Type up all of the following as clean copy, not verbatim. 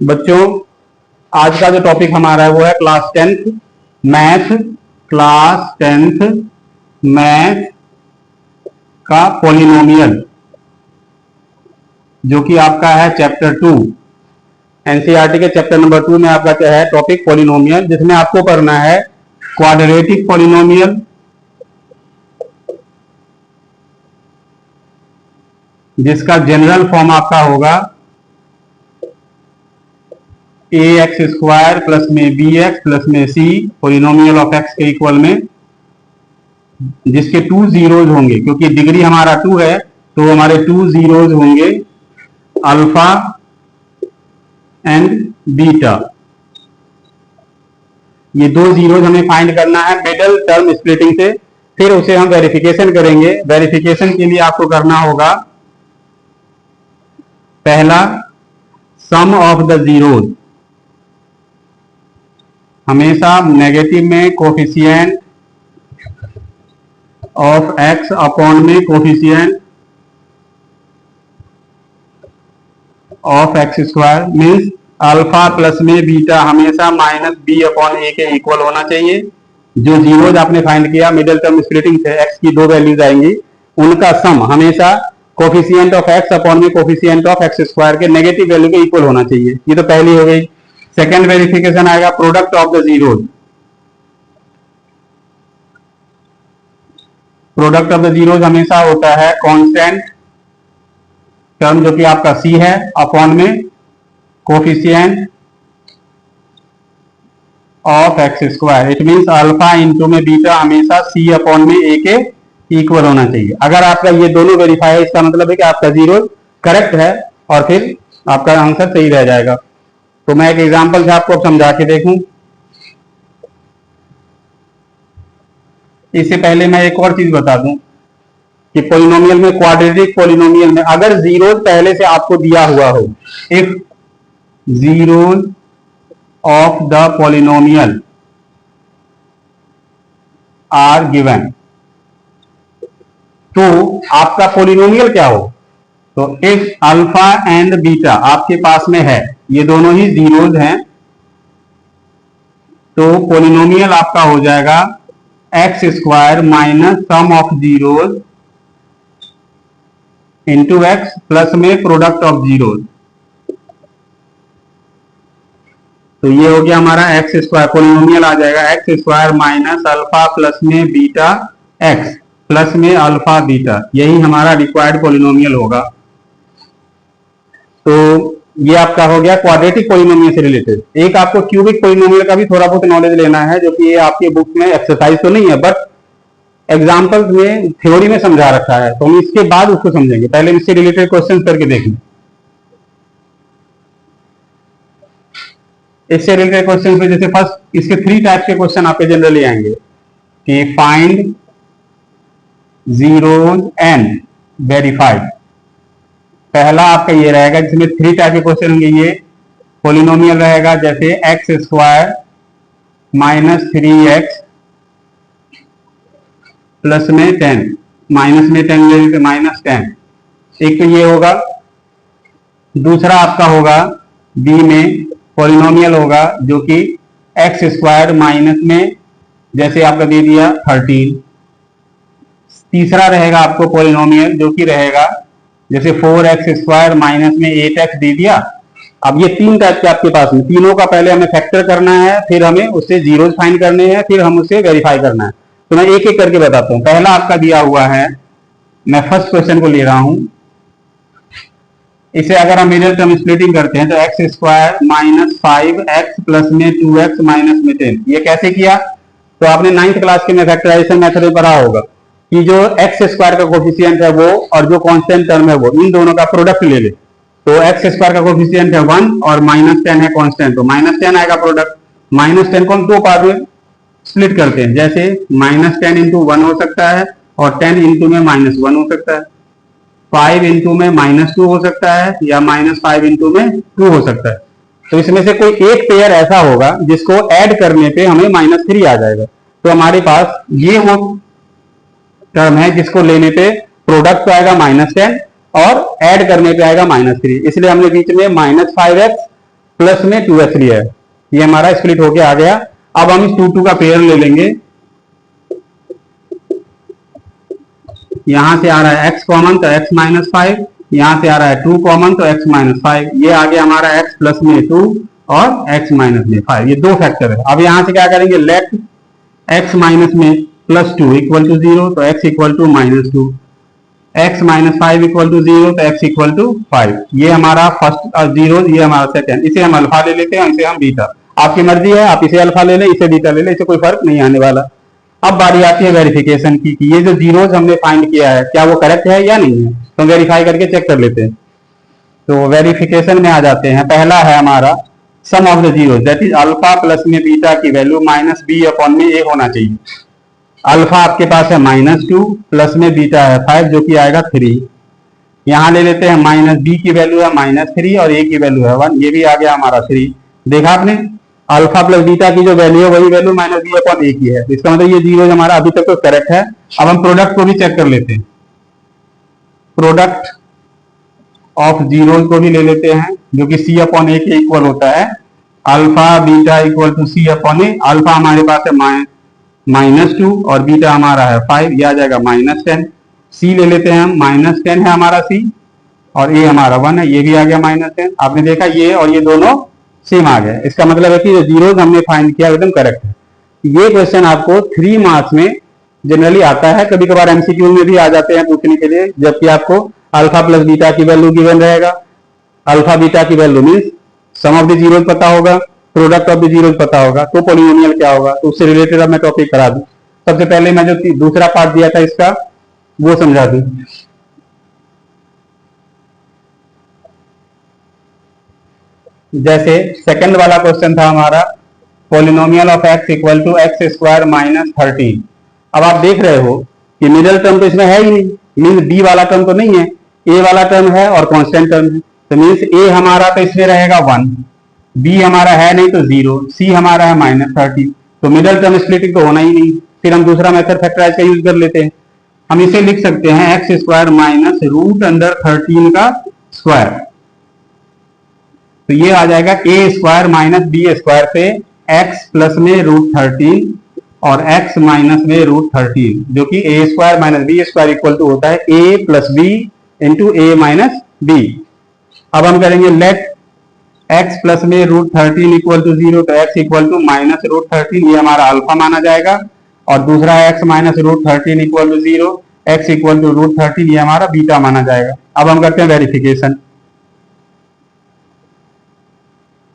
बच्चों, आज का जो टॉपिक हमारा है वो है class 10th math, class 10th math का पॉलिनोमियल, जो कि आपका है चैप्टर 2। एनसीईआरटी के चैप्टर नंबर 2 में आपका क्या है टॉपिक पॉलिनोमियल, जिसमें आपको करना है क्वाड्रेटिक पॉलिनोमियल, जिसका जनरल फॉर्म आपका होगा ए एक्स स्क्वायर प्लस में बी एक्स प्लस में सी पॉलिनोमियल ऑफ एक्स के इक्वल में, जिसके 2 जीरोज होंगे, क्योंकि डिग्री हमारा 2 है तो हमारे 2 जीरोज होंगे अल्फा एंड बीटा। ये 2 जीरोज हमें फाइंड करना है मिडिल टर्म स्प्लिटिंग से, फिर उसे हम वेरिफिकेशन करेंगे। वेरिफिकेशन के लिए आपको करना होगा पहला सम ऑफ द जीरोज, हमेशा नेगेटिव में कोफिशिएंट ऑफ एक्स अपॉन में coefficient of x square, means alpha plus में बीटा हमेशा माइनस बी अपॉन ए के इक्वल होना चाहिए। जो जीरोज आपने फाइंड किया मिडिल टर्म स्प्लिटिंग से एक्स की 2 वैल्यूज आएंगी, उनका सम हमेशा कोफिशिएंट ऑफ एक्स अपॉन में कोफिशिएंट ऑफ एक्स स्क्वायर के नेगेटिव वैल्यू के इक्वल होना चाहिए। ये तो पहली हो गई। सेकेंड वेरिफिकेशन आएगा product of the zeros. Product of the zeros हमेशा होता है कांस्टेंट टर्म, जो कि आपका सी है, अपॉन में coefficient of x square. It means alpha into में बीटा हमेशा सी अपॉन में ए के इक्वल होना चाहिए। अगर आपका ये दोनों वेरीफाई है, इसका मतलब है कि आपका जीरो करेक्ट है और फिर आपका आंसर सही रह जाएगा। तो मैं एक एग्जांपल से आपको समझा के देखूं। इससे पहले मैं एक और चीज बता दूं कि पॉलिनोमियल में, क्वाड्रेटिक पॉलिनोमियल में अगर जीरोज पहले से आपको दिया हुआ हो, if zeros of the polynomial are given, तो आपका पॉलिनोमियल क्या हो, तो इफ अल्फा एंड बीटा आपके पास में है, ये दोनों ही जीरोज हैं, तो पॉलिनोमियल आपका हो जाएगा x square minus sum of zeros into X plus में प्रोडक्ट ऑफ जीरोज। तो ये हो गया हमारा एक्स स्क्वायर, पॉलिनोमियल आ जाएगा x square minus alpha plus में बीटा एक्स प्लस में अल्फा बीटा, यही हमारा रिक्वायर्ड पॉलिनोमियल होगा। तो ये आपका हो गया क्वाड्रेटिक पॉलिनोमियल से रिलेटेड। एक आपको क्यूबिक पॉलिनोमियल का भी थोड़ा बहुत नॉलेज लेना है, जो कि ये आपके बुक में एक्सरसाइज तो नहीं है, बट एग्जाम्पल्स में थ्योरी में समझा रखा है, तो हम इसके बाद उसको समझेंगे। पहले इससे रिलेटेड क्वेश्चन करके देखें। इससे रिलेटेड क्वेश्चन में जैसे फर्स्ट इसके 3 टाइप के क्वेश्चन आपके जनरली आएंगे कि फाइंड जीरोज एंड वेरीफाइड। पहला आपका ये रहेगा जिसमें 3 टाइप के क्वेश्चन होंगे। ये पॉलिनोमियल रहेगा जैसे x square minus 3x plus में 10, माइनस में 10 ले तो माइनस 10, एक तो ये होगा। दूसरा आपका होगा बी में पॉलिनोमियल होगा जो कि एक्स स्क्वायर माइनस में जैसे आपका दे दिया 13। तीसरा रहेगा आपको पॉलिनोमियल जो कि रहेगा जैसे 4x स्क्वायर माइनस में 8x दे दिया। अब ये 3 टाइप के आपके पास में, तीनों का पहले हमें फैक्टर करना है, फिर हमें उससे जीरोज फाइंड करने हैं, फिर हम उससे वेरीफाई करना है। तो मैं एक एक करके बताता हूं। पहला आपका दिया हुआ है, मैं फर्स्ट क्वेश्चन को ले रहा हूं। इसे अगर हम मिडिल टर्म स्प्लिटिंग करते हैं तो x square minus 5x plus में 2x माइनस में 10, ये कैसे किया? तो आपने 9th क्लास के में फैक्टराइजेशन मेथड में पढ़ा होगा कि जो एक्स स्क्वायर का कोफिशिएंट है वो और जो कांस्टेंट टर्म है वो, इन दोनों का प्रोडक्ट ले ले। तो एक्स स्क्वायर का कोफिशिएंट है 1 और माइनस 10 है कांस्टेंट, तो माइनस 10 आएगा प्रोडक्ट। माइनस 10 को हम 2 पार्ट में स्प्लिट करते हैं, जैसे माइनस 10 इंटू 1 हो सकता है और 10 इंटू में माइनस 1 हो सकता है, 5 इंटू में माइनस 2 हो सकता है, या माइनस 5 इंटू में 2 हो सकता है। तो इसमें से कोई एक पेयर ऐसा होगा जिसको ऐड करने पे हमें माइनस 3 आ जाएगा। तो हमारे पास ये वो टर्म है जिसको लेने पे प्रोडक्ट तो आएगा माइनस 10 और ऐड करने पे आएगा माइनस 3, इसलिए हमने बीच में माइनस 5x प्लस में 2x लिया है, ये हमारा स्प्लिट होके आ गया। अब हम इस 2 का पेयर ले लेंगे, यहां से आ रहा है x कॉमन तो x माइनस 5, यहां से आ रहा है 2 कॉमन तो x माइनस 5, ये आ गया हमारा x प्लस में 2 और x माइनस में 5, ये दो फैक्टर है। अब यहां से क्या करेंगे, लेट x माइनस में प्लस 2 इक्वल टू 0 तो x equal to minus 2, x minus 5 equal to 0 तो x इक्वल टू 5, ये हमारा फर्स्ट जीरो, ये हमारा सेकंड। इसे हम अल्फा ले लेते हैं, इसे हम बीटा, आपकी मर्जी है, आप इसे अल्फा ले लें, इसे बीटा ले लें, इसे कोई फर्क नहीं आने वाला। अब बारी आती है वेरिफिकेशन की कि ये जो जीरोज हमने फाइंड किया है क्या वो करेक्ट है या नहीं है, तो वेरीफाई करके चेक कर लेते हैं। तो वेरिफिकेशन में आ जाते हैं, पहला है हमारा sum of the zero that is alpha plus में बीटा की वैल्यू माइनस बी अपॉन में ए होना चाहिए। अल्फा आपके पास है -2 प्लस में बीटा है 5 जो कि आएगा 3, यहां ले लेते हैं माइनस बी की वैल्यू है -3 और ए की वैल्यू है 1, ये भी आ गया हमारा 3। देखा आपने, अल्फा प्लस बीटा की जो वैल्यू है वही वैल्यू माइनस बी अपॉन ए की है, इसका मतलब ये जीरो हमारा अभी तक तो करेक्ट है। अब हम प्रोडक्ट को भी चेक कर लेते हैं, प्रोडक्ट ऑफ जीरो को भी ले लेते हैं जो कि सी अपॉन ए के इक्वल होता है, alpha beta equal to c upon a. Alpha हमारे पास है -2 और बीटा हमारा है 5, यह आ जाएगा -10। सी ले लेते हैं हम, -10 है हमारा सी और ए हमारा 1 है, ये भी आ गया -10। आपने देखा ये और ये दोनों सेम आ गए, इसका मतलब है कि जो जीरोज हमने फाइंड किया एकदम करेक्ट है। ये क्वेश्चन आपको 3 मार्क्स में जनरली आता है, कभी कभार एमसीक्यू में भी आ जाते हैं पूछने के लिए, जबकि आपको अल्फा प्लस बीटा की वैल्यू गिवन रहेगा, अल्फा बीटा की value means sum of the zeros पता होगा, प्रोडक्ट ऑफ द जीरोज पता होगा, तो पॉलिनोमियल क्या होगा, तो उससे रिलेटेड अब मैं टॉपिक करा दूं। सबसे पहले मैं जो दूसरा पार्ट दिया था इसका वो समझा दूं। जैसे सेकंड वाला क्वेश्चन था हमारा, polynomial of x equal to x square minus 13। अब आप देख रहे हो कि मिडिल टर्म तो इसमें है ही नहीं, मीन्स b वाला टर्म तो नहीं है, a वाला टर्म है और कांस्टेंट टर्म है, तो मीन्स a हमारा तो इसमें रहेगा 1, b हमारा है नहीं तो 0, c हमारा है -13, तो मिडिल टर्म स्प्लिटिंग तो होना ही नहीं। फिर हम दूसरा मेथड फैक्टराइज का यूज कर लेते हैं, हम इसे लिख सकते हैं एक्स स्क्वायर माइनस √13 का स्क्वायर, तो ये आ जाएगा a square minus b square पे x प्लस में √13 और x माइनस में √13, जो कि a square minus b square equal to होता है a plus b into a minus b. अब हम करेंगे लेट x प्लस में √13 इक्वल टू 0 तो x इक्वल टू माइनस √13, ये हमारा अल्फा माना जाएगा, और दूसरा x minus √13 equal to 0, x equal to √13, ये हमारा बीटा माना जाएगा। अब हम करते हैं वेरिफिकेशन।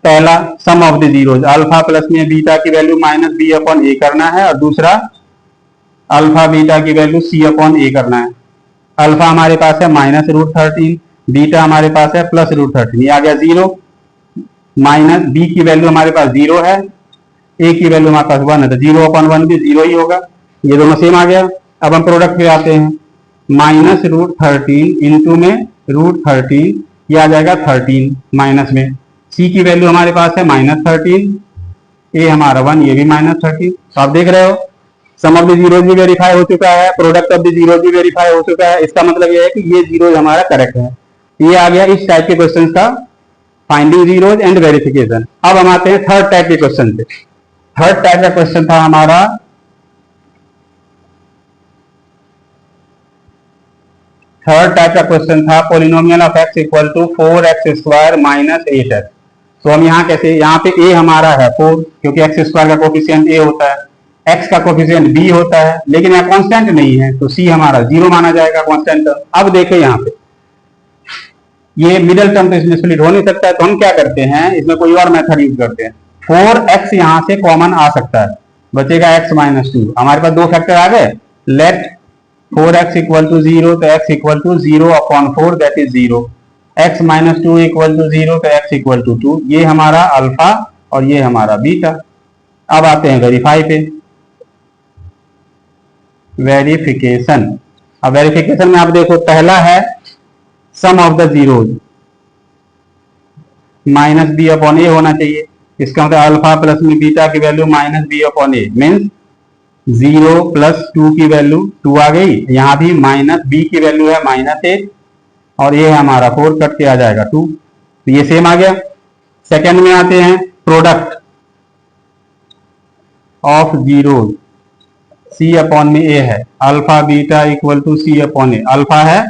पहला sum of the zeros, alpha plus में बीटा की value minus B upon A करना है, और दूसरा अल्फा बीटा की वैल्यू सी अपॉन ए करना है। अल्फा हमारे पास है -√13, बीटा हमारे पास है +√13, ये आ गया 0, माइनस बी की वैल्यू हमारे पास 0 है, ए की वैल्यू हमारे पास 1 है, तो 0 अपॉन 1 भी 0 ही होगा, ये दोनों सेम आ गया। अब हम प्रोडक्ट पे आते हैं, -√13 इंटू में √13, ये आ जाएगा 13 माइनस में, सी की वैल्यू हमारे पास है -13, ए हमारा 1, ये भी -13। तो आप देख रहे हो सम ऑफ द जीरोज भी वेरीफाई हो चुका है, प्रोडक्ट ऑफ द जीरोज भी वेरीफाई हो चुका है, इसका मतलब ये है कि ये जीरोज हमारा करेक्ट है। ये आ गया इस टाइप के क्वेश्चन का फाइंडिंग जीरोज एंड वेरिफिकेशन। अब हम आते हैं थर्ड टाइप के क्वेश्चन पे। थर्ड टाइप का क्वेश्चन था हमारा polynomial of x equal to 4x square minus 8x। तो हम यहाँ कैसे, यहाँ पे a हमारा है 4, क्योंकि x स्क्वायर का कोफिशिएंट a होता है, x का कोफिशिएंट b होता है, लेकिन यहाँ कांस्टेंट नहीं है, तो c हमारा 0 माना जाएगा कांस्टेंट टर्म। अब देखें यहाँ पे ये मिडिल टर्म तो इसमें स्प्लिट हो नहीं सकता है, तो हम क्या करते हैं, इसमें कोई और मेथड यूज करते हैं। 4x यहाँ से कॉमन आ सकता है, बचेगा x माइनस 2, हमारे पास दो फैक्टर आ गए, लेट 4x इक्वल टू 0 तो x equal to 0 upon 4 that is 0, x minus 2 equal to 0 तो x इक्वल टू 2, ये हमारा अल्फा और ये हमारा बीटा। अब आते हैं वेरीफाई पे, वेरिफिकेशन। अब वेरिफिकेशन में आप देखो, पहला है sum of the zeros, minus B upon A होना चाहिए, इसका मतलब अल्फा प्लस में बीटा की value minus B upon A, means 0 plus 2 की वैल्यू 2 आ गई, यहां भी माइनस बी की वैल्यू है -8 और ये हमारा 4 कट के आ जाएगा 2, तो ये सेम आ गया। सेकेंड में आते हैं product of zeros, c upon में ए है, alpha beta equal to c upon a. Alpha है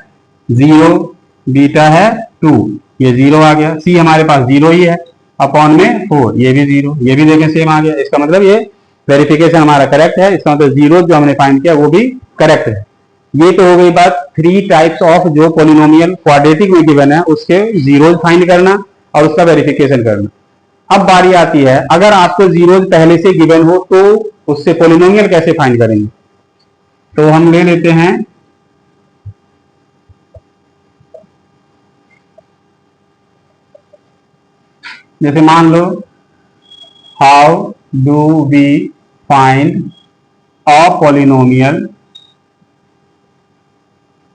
0, बीटा है 2, ये 0 आ गया, सी हमारे पास 0 ही है, अपॉन में 4, ये भी 0, ये भी देखें सेम आ गया। इसका मतलब ये वेरिफिकेशन हमारा करेक्ट है, इसका मतलब 0 जो हमने फाइंड किया वो भी करेक्ट है। ये तो हो गई बात 3 टाइप्स ऑफ जो पोलिनोमियल क्वाड्रेटिक में गिवन है उसके जीरोज फाइंड करना और उसका वेरिफिकेशन करना। अब बारी आती है, अगर आपको जीरोज पहले से गिवन हो तो उससे पोलिनोमियल कैसे फाइंड करेंगे। तो हम ले लेते हैं जैसे मान लो how do we find a polynomial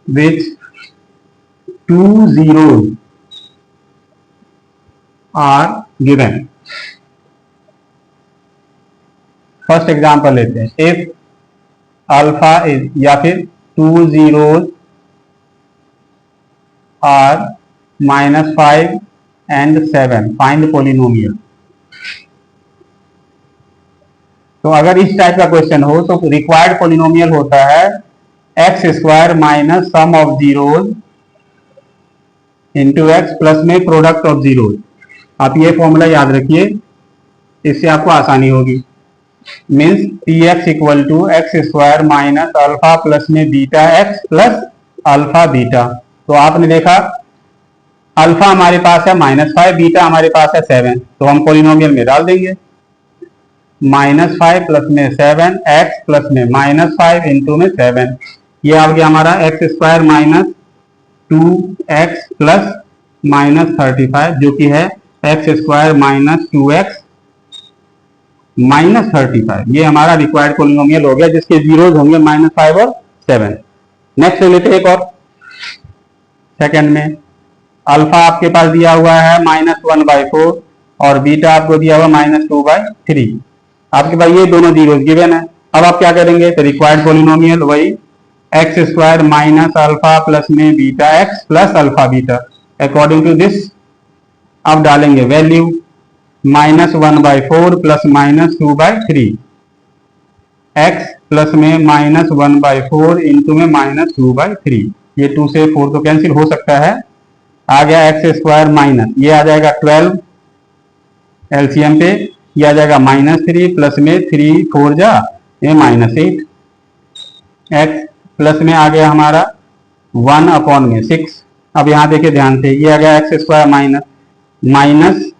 which 2 zeros are given। First example लेते हैं, इफ अल्फा इज, या फिर 2 zeros are -5 and 7, find polynomial. तो अगर इस टाइप का क्वेश्चन हो तो रिक्वायर्ड पोलिनोमियल होता है X square minus sum of zeros into X plus में प्रोडक्ट ऑफ जीरोज। आप ये फॉर्मूला याद रखिए, इससे आपको आसानी होगी। Means P X equal to x square minus alpha plus में beta X plus alpha beta. तो आपने देखा अल्फा हमारे पास है -5, बीटा हमारे पास है 7, तो हम पोलिनोमियल में डाल देंगे -5 प्लस में 7 एक्स प्लस में -5 इंटू में 7, ये आ गया हमारा x square minus 2x plus -35 जो कि है X square minus 2x minus 35। ये हमारा रिक्वायर्ड पोलिनोमियल हो गया जिसके जीरोज होंगे -5 और 7। नेक्स्ट ले लेते हैं एक और। सेकंड में अल्फा आपके पास दिया हुआ है -1/4 और बीटा आपको दिया हुआ -2/3। आपके पास ये दोनों जीरोज गिवन है। अब आप क्या करेंगे, तो रिक्वायर्ड पोलिनोमियल वही X square minus alpha plus में beta X plus alpha beta. According to this अब डालेंगे वैल्यू -1/4 प्लस -2/3, एक्स प्लस में -1/4 इंटू में -2/3। ये 2 से 4 तो कैंसिल हो सकता है, आ गया एक्स स्क्वायर माइनस, ये आ जाएगा 12 एलसीएम पे, ये आ जाएगा -3 प्लस में 3 4 जा ये -8, एक्स प्लस में आ गया हमारा 1 अपॉन में 6। अब यहां देखिए ध्यान से, ये आ गया एक्स स्क्वायर माइनस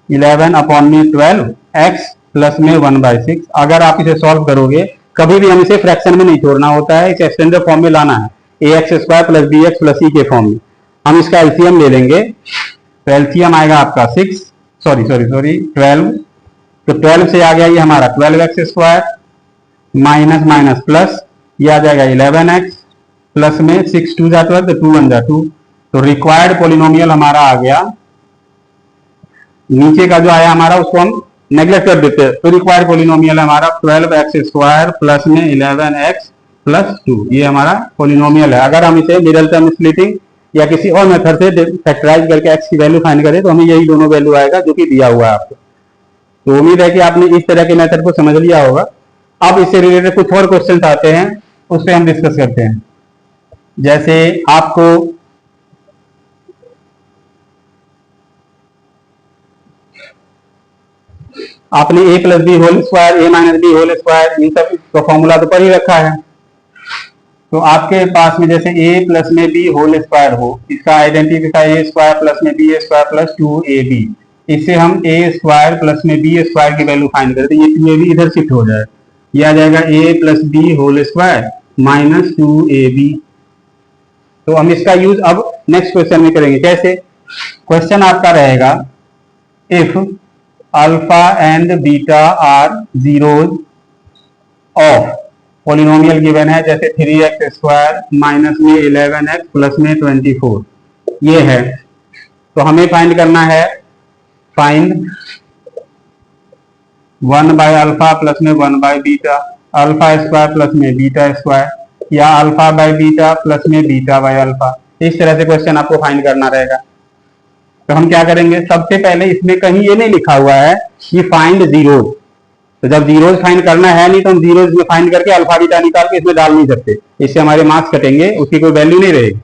11 अपॉन में 12 एक्स प्लस में 1/6। अगर आप इसे सॉल्व करोगे, कभी भी हम इसे फ्रैक्शन में नहीं छोड़ना होता है, इसे स्टैंडर्ड फॉर्म में लाना है, A X square plus B X plus C के फॉर्म में। हम इसका एलसीएम ले लेंगे, तो एलसीएम आएगा आपका 12। तो 12 से आ गया ये हमारा 12x square minus minus plus, ये आ जाएगा 11x प्लस में 6 2 जा 12, तो 2 1 जा 2। तो रिक्वायर्ड पोलिनोमियल हमारा आ गया, नीचे का जो आया हमारा उसको हम नेग्लेक्ट कर देते हैं। तो रिक्वायर्ड पोलिनोमियल हमारा 12x स्क्वायर प्लस में 11x प्लस 2, ये हमारा पोलिनोमियल है। अगर हम इसे मिडल टर्म स्प्लिटिंग या किसी और मेथड से फैक्टराइज करके x की वैल्यू फाइंड करें तो हमें यही दोनों वैल्यू आएगा जो कि दिया हुआ है आपको। तो उम्मीद है कि आपने इस तरह के मेथड को समझ लिया होगा। अब इससे रिलेटेड कुछ और क्वेश्चंस आते हैं, उस पर हम डिस्कस करते हैं। जैसे आपको आपने a plus B whole square, a minus B whole square, इन सब का फॉर्मूला तो पढ़ ही रखा है। तो आपके पास में जैसे a प्लस में b होल स्क्वायर हो, इसका आइडेंटिफाई a स्क्वायर प्लस में b स्क्वायर प्लस 2ab, इससे हम a स्क्वायर प्लस में b स्क्वायर की वैल्यू फाइंड करते हैं। ये 2ab इधर शिफ्ट हो जाए, ये आ जाएगा a plus B whole square minus 2ab। तो हम इसका यूज अब नेक्स्ट क्वेश्चन में करेंगे। कैसे? क्वेश्चन आपका रहेगा if alpha and beta are zeros of polynomial given है, जैसे 3x स्क्वायर माइनस में 11x प्लस में 24, ये है। तो हमें फाइंड करना है, फाइंड 1/अल्फा प्लस में 1/बीटा, अल्फा स्क्वायर प्लस में बीटा स्क्वायर, या अल्फा बाय बीटा प्लस में बीटा बाय अल्फा। इस तरह से क्वेश्चन आपको फाइंड करना रहेगा। तो हम क्या करेंगे, सबसे पहले इसमें कहीं ये नहीं लिखा हुआ है कि फाइंड जीरोज, तो जब जीरोज फाइंड करना है नहीं तो हम जीरोज में फाइंड करके अल्फा बीटा निकाल के इसमें डाल नहीं सकते, इससे हमारे मार्क्स कटेंगे, उसकी कोई वैल्यू नहीं रहेगी।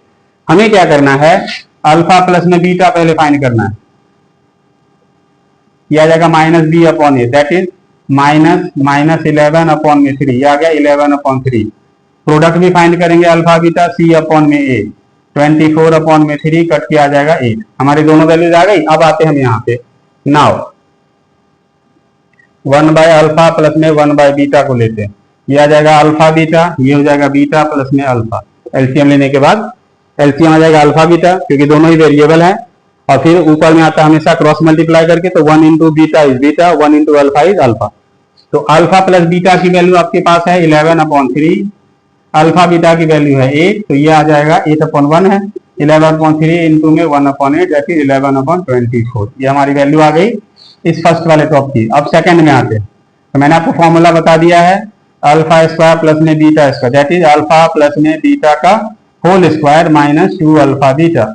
हमें क्या करना है, अल्फा प्लस में बीटा पहले फाइंड करना है। यह आ जाएगा minus B upon a, that is minus 11 upon में 3, यह आ गया 11 अपॉन 3। प्रोडक्ट भी फाइंड करेंगे अल्फा बीटा, सी अपॉन में ए, 24 अपॉन में 3 कट के आ जाएगा 8। हमारी दोनों वैल्यूज आ गई। अब आते हैं हम यहाँ पे, नाउ 1 बाय अल्फा प्लस में 1 बाय बीटा को लेते हैं, ये आ जाएगा अल्फा बीटा, ये हो जाएगा बीटा प्लस में अल्फा। एलसीएम लेने के बाद एलसीएम आ जाएगा अल्फा बीटा, क्योंकि दोनों ही वेरिएबल है, और फिर ऊपर में आता है हमेशा क्रॉस मल्टीप्लाई करके, तो 1 into beta is beta, 1 into alpha is alpha. तो अल्फा प्लस बीटा की वैल्यू आपके पास है 11 अपॉन 3, अल्फा बीटा की वैल्यू है 8, तो ये आ जाएगा 8 अपॉन 1 है, 11 अपॉन 3 इंटू में 1 अपॉन 8 दैट इज 11 अपॉन 24। ये हमारी वैल्यू आ गई इस फर्स्ट वाले टॉप की। अब सेकंड में आते हैं, तो मैंने आपको फॉर्मूला बता दिया है, अल्फा स्क्वायर प्लस में beta square, that is alpha plus में बीटा का whole square minus 2 alpha beta.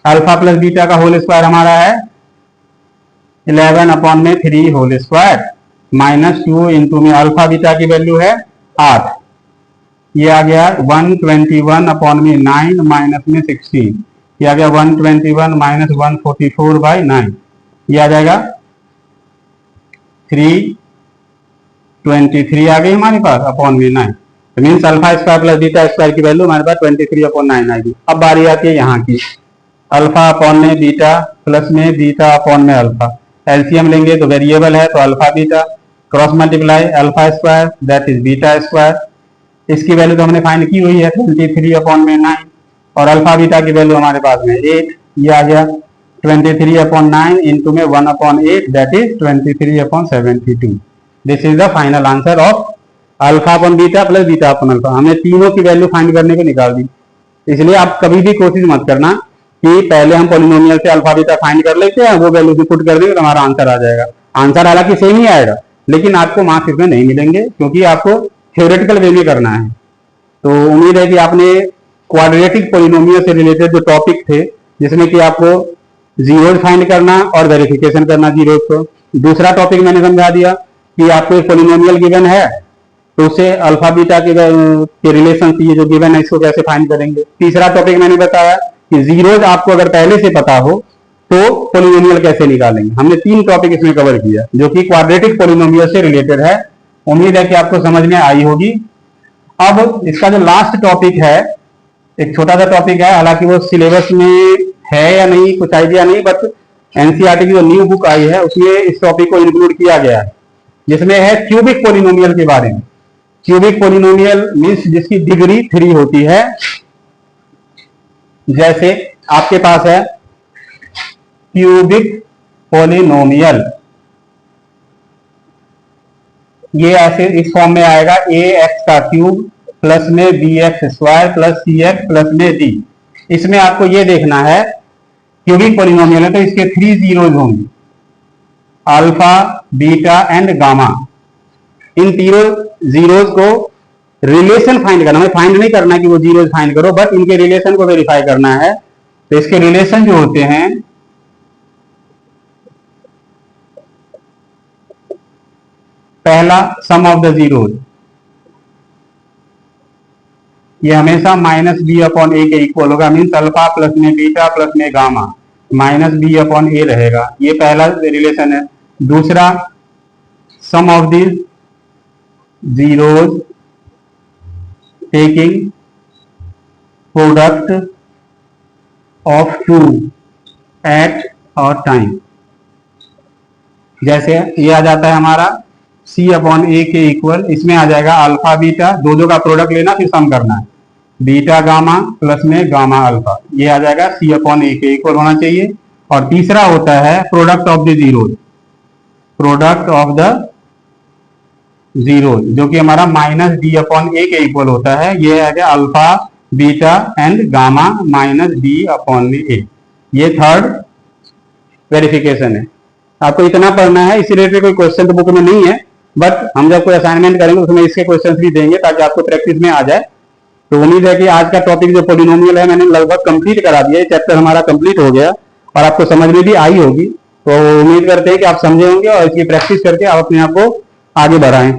Alpha plus beta का होल स्क्वायर हमारा है 11 अपॉन में 3 होल स्क्वायर माइनस 2 इंटू में अल्फा बीटा की वैल्यू है 8, ये आ गया 121 अपॉन में 9 माइनस में 16, ये आ गया 121 माइनस 144 बाई 9, ये आ जाएगा 323 आ गई हमारे पास अपॉन में 9, तो means alpha square plus beta square की वैल्यू हमारे पास 23 अपॉन 9 आएगी। अब बारी आती है यहाँ की, अल्फा अपॉन में बीटा प्लस में बीटा अपॉन में अल्फा, एलसीएम लेंगे तो वेरिएबल है तो alpha beta, cross multiply alpha square that is beta square, इसकी वैल्यू तो हमने फाइंड की हुई है 23 अपॉन में 9, और अल्फा बीटा की वैल्यू हमारे पास में 8, ये आ गया 23 अपॉन 9 इंटू में 1 upon 8 that is 23 upon 72। This is the final answer of alpha upon beta plus beta upon alpha. हमने तीनों की वैल्यू फाइंड करने को निकाल दी। इसलिए आप कभी भी कोशिश मत करना कि पहले हम पॉलिनोमियल से अल्फा बीटा फाइंड कर लेते हैं, वो वैल्यू पुट कर देंगे तो हमारा आंसर आ जाएगा। आंसर हालांकि सेम ही आएगा, लेकिन आपको मार्क्स इसमें नहीं मिलेंगे, क्योंकि आपको थ्योरेटिकल वे में करना है। तो उम्मीद है कि आपने क्वाड्रेटिक पॉलिनोमियल से रिलेटेड जो टॉपिक थे, जिसमें कि आपको जीरोज फाइंड करना और वेरिफिकेशन करना जीरोज को, दूसरा टॉपिक मैंने समझा दिया कि आपको एक पॉलिनोमियल गिवन है तो उसे अल्फा बीटा के रिलेशन ये जो गिवन है इसको कैसे फाइंड करेंगे। तीसरा टॉपिक मैंने बताया कि जीरोज आपको अगर पहले से पता हो तो पॉलिनोमियल कैसे निकालेंगे। हमने 3 टॉपिक इसमें कवर किया जो कि क्वाड्रेटिक पॉलिनोमियल से रिलेटेड है। उम्मीद है कि आपको समझ में आई होगी। अब इसका जो लास्ट टॉपिक है, एक छोटा सा टॉपिक है, हालांकि वो सिलेबस में है या नहीं कुछ आइडिया नहीं, बट एनसीईआरटी की जो न्यू बुक आई है उसमें इस टॉपिक को इंक्लूड किया गया है, जिसमें है क्यूबिक पॉलिनोमियल के बारे में। क्यूबिक पॉलिनोमियल मीन्स जिसकी डिग्री 3 होती है। जैसे आपके पास है क्यूबिक पॉलिनोमियल, ये ऐसे इस फॉर्म में आएगा ए एक्स का क्यूब प्लस में बी एक्स स्क्वायर प्लस सी एक्स प्लस में डी। इसमें आपको ये देखना है क्यूबिक पॉलिनोमियल है तो इसके 3 जीरोज होंगे, अल्फा बीटा एंड गामा। इन तीनों जीरोज को रिलेशन फाइंड करना, हमें फाइंड नहीं करना कि वो जीरोज फाइंड करो, बट इनके रिलेशन को वेरीफाई करना है। तो इसके रिलेशन जो होते हैं, पहला सम ऑफ द जीरोज, ये हमेशा माइनस बी अपॉन ए के इक्वल होगा, मीन्स अल्फा प्लस में बीटा प्लस में gamma minus B upon A रहेगा। ये पहला रिलेशन है। दूसरा sum of the zeros taking product of 2 at a time. जैसे ये आ जाता है हमारा सी अपॉन ए के इक्वल, इसमें आ जाएगा अल्फा बीटा, दो का प्रोडक्ट लेना फिर सम करना है, बीटा गामा प्लस में गामा अल्फा, ये आ जाएगा सी अपॉन ए के इक्वल होना चाहिए। और तीसरा होता है product of the zeros, product of the zero, जो कि हमारा माइनस डी अपॉन ए के इक्वल होता है। ये है alpha beta and gamma minus D upon A. ये थर्ड वेरिफिकेशन है। आपको इतना पढ़ना है, इसी रिलेटेड कोई क्वेश्चन तो बुक में नहीं है, बट हम जब कोई असाइनमेंट करेंगे उसमें इसके क्वेश्चन भी देंगे ताकि आपको प्रैक्टिस में आ जाए। तो उम्मीद है कि आज का टॉपिक जो पॉलिनोमियल है मैंने लगभग कंप्लीट करा दिया, चैप्टर हमारा कंप्लीट हो गया। और आपको समझ में भी आई होगी। तो उम्मीद करते हैं कि आप समझे होंगे और इसकी प्रैक्टिस करके आप अपने आप को आगे बढ़ाएं।